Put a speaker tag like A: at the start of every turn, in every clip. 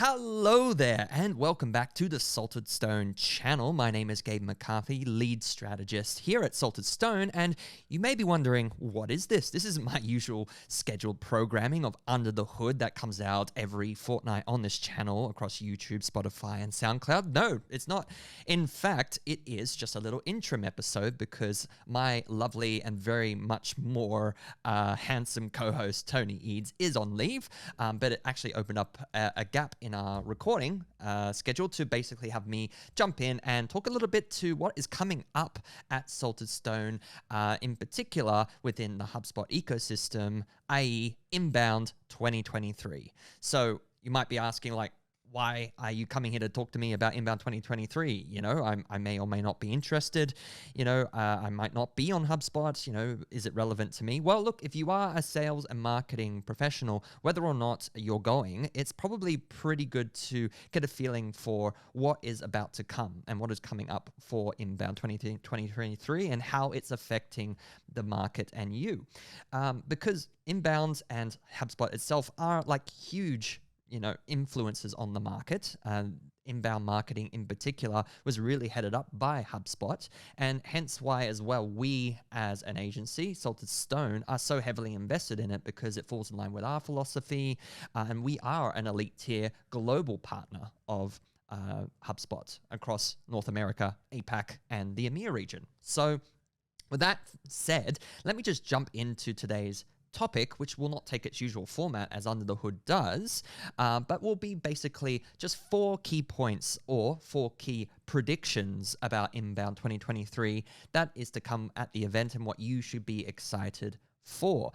A: Hello there, and welcome back to the Salted Stone channel. My name is Gabe McCarthy, lead strategist here at Salted Stone, and you may be wondering, what is this? This isn't my usual scheduled programming of Under the Hood that comes out every fortnight on this channel across YouTube, Spotify, and SoundCloud. No, it's not. In fact, it is just a little interim episode because my lovely and very much more handsome co-host Tony Eads is on leave, but it actually opened up a gap in our recording schedule to basically have me jump in and talk a little bit to what is coming up at Salted Stone, in particular within the HubSpot ecosystem, i.e. Inbound 2023. So you might be asking, like, why are you coming here to talk to me about Inbound 2023? You know, I may or may not be interested. You know, I might not be on HubSpot. You know, is it relevant to me? Well, look, if you are a sales and marketing professional, whether or not you're going, it's probably pretty good to get a feeling for what is about to come and what is coming up for Inbound 2023 and how it's affecting the market and you. Because Inbound and HubSpot itself are like huge influences on the market. Inbound marketing in particular was really headed up by HubSpot, and hence why as well we as an agency, Salted Stone, are so heavily invested in it because it falls in line with our philosophy, and we are an elite tier global partner of HubSpot across North America, APAC, and the EMEA region. So with that said, let me just jump into today's topic, which will not take its usual format as Under the Hood does, but will be basically just 4 key points or 4 key predictions about Inbound 2023 that is to come at the event and what you should be excited for.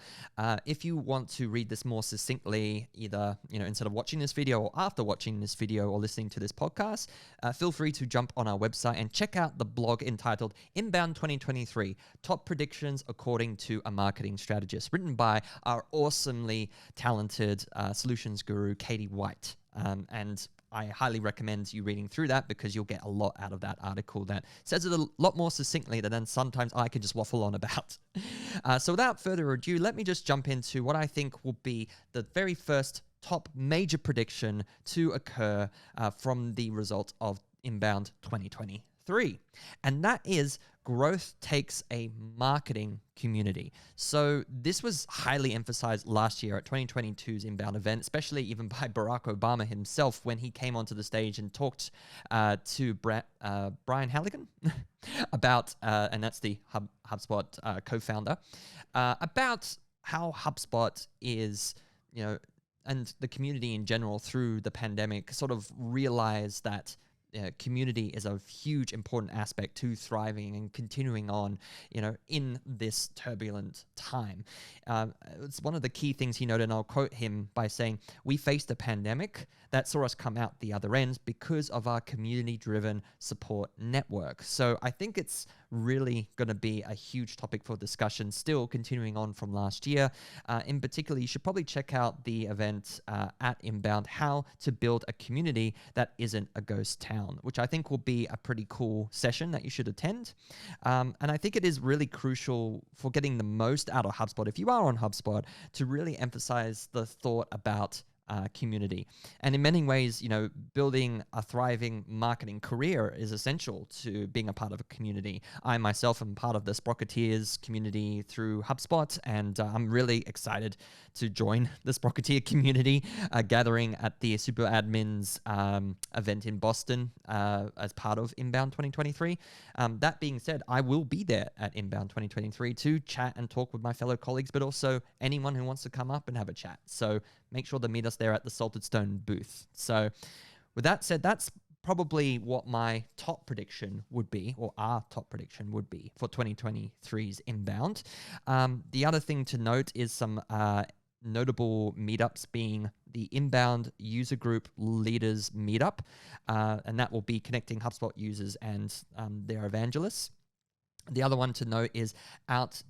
A: If you want to read this more succinctly, either instead of watching this video or after watching this video or listening to this podcast, feel free to jump on our website and check out the blog entitled Inbound 2023, Top Predictions According to a Marketing Strategist, written by our awesomely talented solutions guru, Katie White. And I highly recommend you reading through that because you'll get a lot out of that article that says it a lot more succinctly than then sometimes I can just waffle on about. So without further ado, let me just jump into what I think will be the very first top major prediction to occur from the result of Inbound 2023. And that is growth takes a marketing community. So this was highly emphasized last year at 2022's Inbound event, especially even by Barack Obama himself when he came onto the stage and talked to Brian Halligan about, and that's the HubSpot co-founder, about how HubSpot is, and the community in general through the pandemic sort of realized that community is a huge important aspect to thriving and continuing on, in this turbulent time. It's one of the key things he noted, and I'll quote him by saying, "We faced a pandemic that saw us come out the other end because of our community-driven support network." So I think it's really going to be a huge topic for discussion, still continuing on from last year. In particular, you should probably check out the event at Inbound, How to Build a Community That Isn't a Ghost Town, which I think will be a pretty cool session that you should attend. And I think it is really crucial for getting the most out of HubSpot, if you are on HubSpot, to really emphasize the thought about community. And in many ways, building a thriving marketing career is essential to being a part of a community. I myself am part of the Sprocketeers community through HubSpot, and I'm really excited to join the Sprocketeer community, gathering at the Super Admins event in Boston as part of Inbound 2023. That being said, I will be there at Inbound 2023 to chat and talk with my fellow colleagues, but also anyone who wants to come up and have a chat. So make sure to meet us there at the Salted Stone booth. So with that said, that's probably what my top prediction would be, or our top prediction would be for 2023's Inbound. The other thing to note is some notable meetups being the Inbound User Group Leaders Meetup, and that will be connecting HubSpot users and their evangelists. The other one to note is out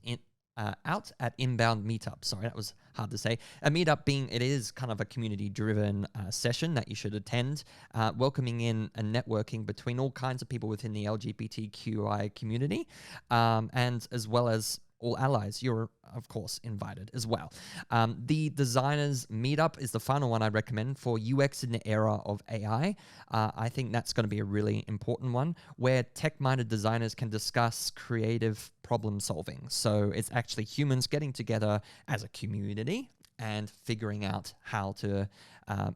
A: at Inbound Meetup. Sorry, that was hard to say. A meetup being, it is kind of a community-driven session that you should attend, welcoming in and networking between all kinds of people within the LGBTQI community, and as well as all allies. You're, of course, invited as well. The designers meetup is the final one I recommend for UX in the era of AI. I think that's going to be a really important one where tech-minded designers can discuss creative problem solving. So it's actually humans getting together as a community and figuring out how to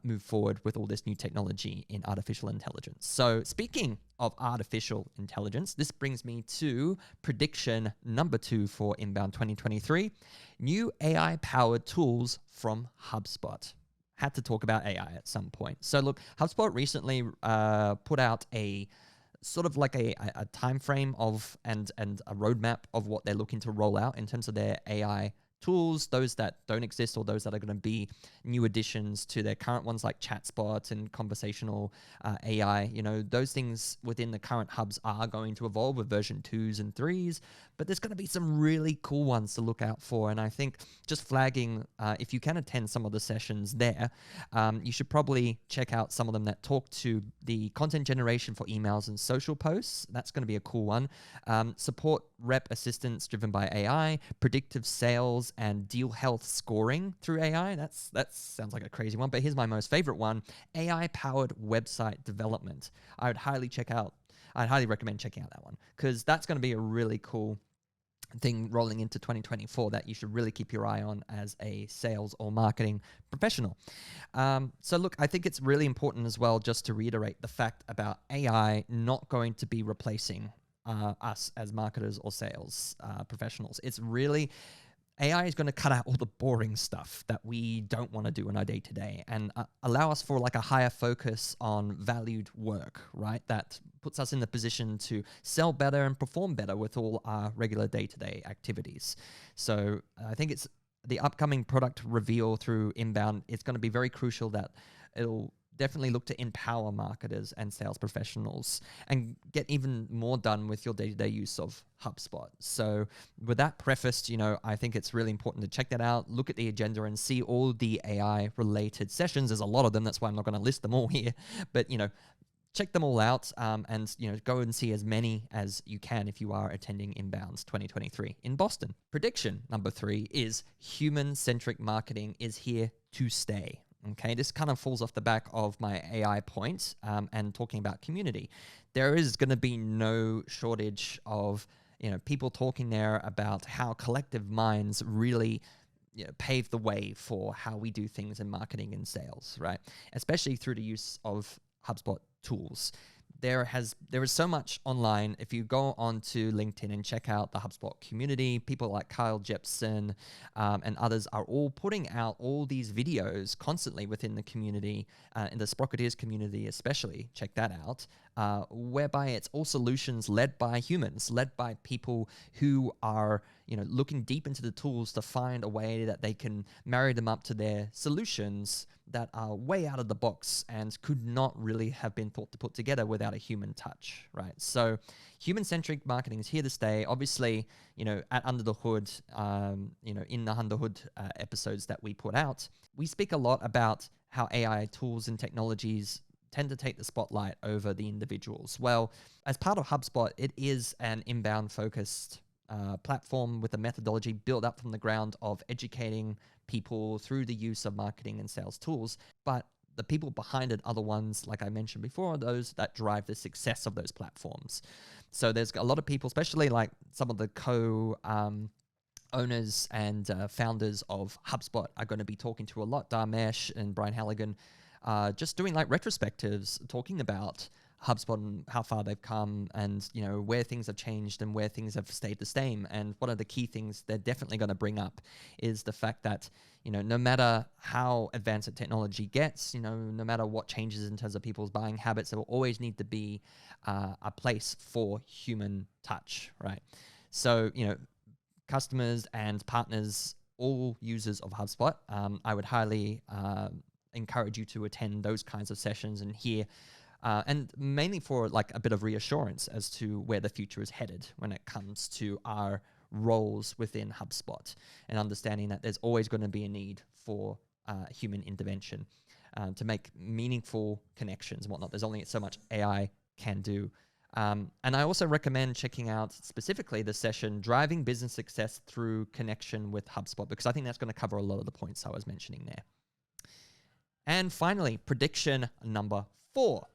A: move forward with all this new technology in artificial intelligence. So speaking of artificial intelligence, this brings me to prediction number 2 for Inbound 2023, new AI-powered tools from HubSpot. Had to talk about AI at some point. So look, HubSpot recently put out a sort of like a time frame of and a roadmap of what they're looking to roll out in terms of their AI tools, those that don't exist or those that are going to be new additions to their current ones like ChatSpot and conversational AI. You know, those things within the current hubs are going to evolve with version 2s and 3s, but there's going to be some really cool ones to look out for. And I think just flagging, if you can attend some of the sessions there, you should probably check out some of them that talk to the content generation for emails and social posts. That's going to be a cool one. Support rep assistance driven by AI, predictive sales and deal health scoring through AI. That sounds like a crazy one, but here's my most favorite one, AI-powered website development. I'd highly recommend checking out that one because that's going to be a really cool thing rolling into 2024 that you should really keep your eye on as a sales or marketing professional. So look, I think it's really important as well just to reiterate the fact about AI not going to be replacing us as marketers or sales professionals. It's really, AI is going to cut out all the boring stuff that we don't want to do in our day-to-day and allow us for like a higher focus on valued work, right? That puts us in the position to sell better and perform better with all our regular day-to-day activities. So I think it's the upcoming product reveal through Inbound. It's going to be very crucial that it'll definitely look to empower marketers and sales professionals and get even more done with your day-to-day use of HubSpot. So with that prefaced, I think it's really important to check that out, look at the agenda and see all the AI related sessions. There's a lot of them. That's why I'm not going to list them all here, but check them all out and go and see as many as you can if you are attending Inbounds 2023 in Boston. Prediction number 3 is human-centric marketing is here to stay. Okay, this kind of falls off the back of my AI point and talking about community. There is going to be no shortage of people talking there about how collective minds really pave the way for how we do things in marketing and sales, right? Especially through the use of HubSpot tools. There is so much online. If you go onto LinkedIn and check out the HubSpot community, people like Kyle Jepson and others are all putting out all these videos constantly within the community, in the Sprocketeers community especially, check that out, whereby it's all solutions led by humans, led by people who are looking deep into the tools to find a way that they can marry them up to their solutions that are way out of the box and could not really have been thought to put together without a human touch, right? So human-centric marketing is here to stay. Obviously, at Under the Hood, in the Under the Hood episodes that we put out, we speak a lot about how AI tools and technologies tend to take the spotlight over the individuals. Well, as part of HubSpot, it is an inbound-focused platform with a methodology built up from the ground of educating people through the use of marketing and sales tools. But the people behind it are the ones, like I mentioned before, those that drive the success of those platforms. So there's a lot of people, especially like some of the owners and founders of HubSpot are going to be talking to a lot. Dharmesh and Brian Halligan, just doing like retrospectives, talking about HubSpot and how far they've come and, where things have changed and where things have stayed the same. And one of the key things they're definitely going to bring up is the fact that, no matter how advanced the technology gets, no matter what changes in terms of people's buying habits, there will always need to be a place for human touch, right? So, customers and partners, all users of HubSpot, I would highly encourage you to attend those kinds of sessions and hear and mainly for like a bit of reassurance as to where the future is headed when it comes to our roles within HubSpot and understanding that there's always going to be a need for human intervention to make meaningful connections and whatnot. There's only so much AI can do And I also recommend checking out specifically the session, Driving Business Success Through Connection with HubSpot, because I think that's going to cover a lot of the points I was mentioning there. And finally, prediction number 4.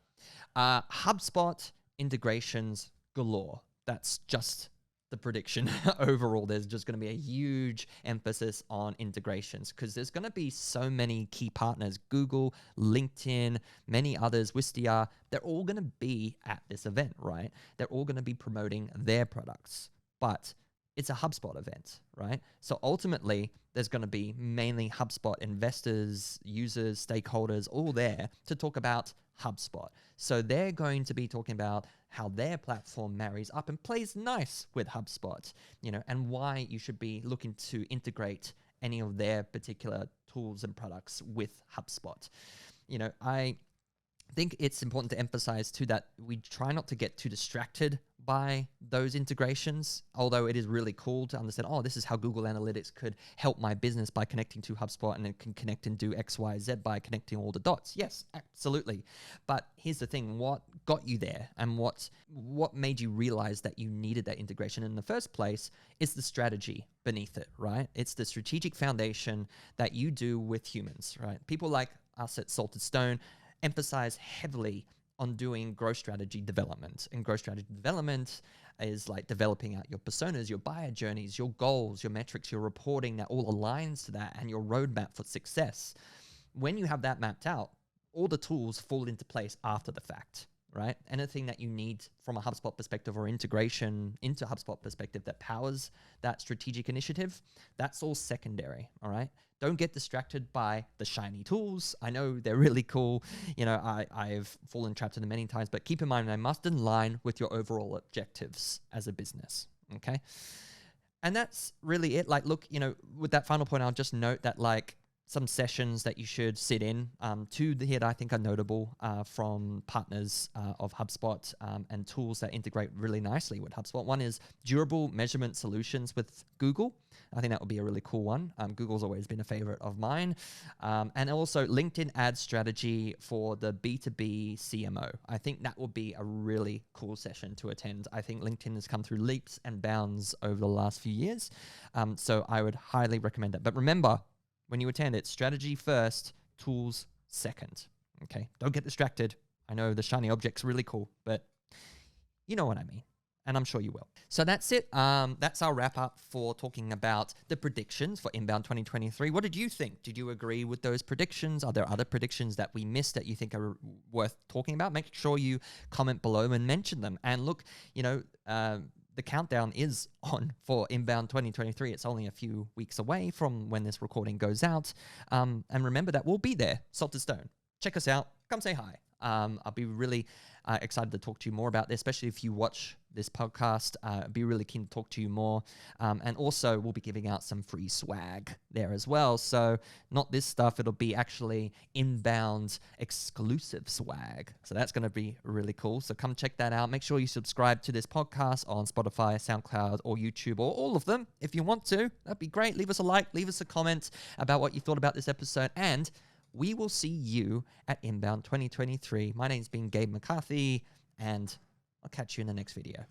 A: HubSpot integrations galore. That's just the prediction overall. There's just going to be a huge emphasis on integrations because there's going to be so many key partners, Google, LinkedIn, many others, Wistia. They're all going to be at this event, right? They're all going to be promoting their products, but it's a HubSpot event, right? So ultimately, there's going to be mainly HubSpot investors, users, stakeholders, all there to talk about HubSpot. So they're going to be talking about how their platform marries up and plays nice with HubSpot, and why you should be looking to integrate any of their particular tools and products with HubSpot. I think it's important to emphasize too that we try not to get too distracted by those integrations, although it is really cool to understand, this is how Google Analytics could help my business by connecting to HubSpot, and it can connect and do X, Y, Z by connecting all the dots. Yes, absolutely. But here's the thing, what got you there and what made you realize that you needed that integration in the first place is the strategy beneath it, right? It's the strategic foundation that you do with humans, right? People like us at Salted Stone emphasize heavily on doing growth strategy development. And growth strategy development is like developing out your personas, your buyer journeys, your goals, your metrics, your reporting that all aligns to that, and your roadmap for success. When you have that mapped out, all the tools fall into place after the fact, right? Anything that you need from a HubSpot perspective or integration into HubSpot perspective that powers that strategic initiative, that's all secondary, all right? Don't get distracted by the shiny tools. I know they're really cool. I've fallen trapped in them many times, but keep in mind, they must align with your overall objectives as a business, okay? And that's really it. With that final point, I'll just note that some sessions that you should sit in, two here that I think are notable from partners of HubSpot and tools that integrate really nicely with HubSpot. One is Durable Measurement Solutions with Google. I think that would be a really cool one. Google's always been a favorite of mine. And also LinkedIn Ad Strategy for the B2B CMO. I think that would be a really cool session to attend. I think LinkedIn has come through leaps and bounds over the last few years. So I would highly recommend that. But remember, when you attend it, strategy first, tools second. Okay, don't get distracted. I know the shiny object's really cool, but you know what I mean. And I'm sure you will. So that's it. That's our wrap up for talking about the predictions for Inbound 2023. What did you think? Did you agree with those predictions? Are there other predictions that we missed that you think are worth talking about? Make sure you comment below and mention them. And look, the countdown is on for Inbound 2023. It's only a few weeks away from when this recording goes out. And remember that we'll be there, Salted Stone. Check us out. Come say hi. I'll be really excited to talk to you more about this, especially if you watch this podcast. I'd be really keen to talk to you more. And also, we'll be giving out some free swag there as well. So not this stuff. It'll be actually Inbound exclusive swag. So that's going to be really cool. So come check that out. Make sure you subscribe to this podcast on Spotify, SoundCloud, or YouTube, or all of them if you want to. That'd be great. Leave us a like. Leave us a comment about what you thought about this episode. And we will see you at Inbound 2023. My name's been Gabe McCarthy, and I'll catch you in the next video.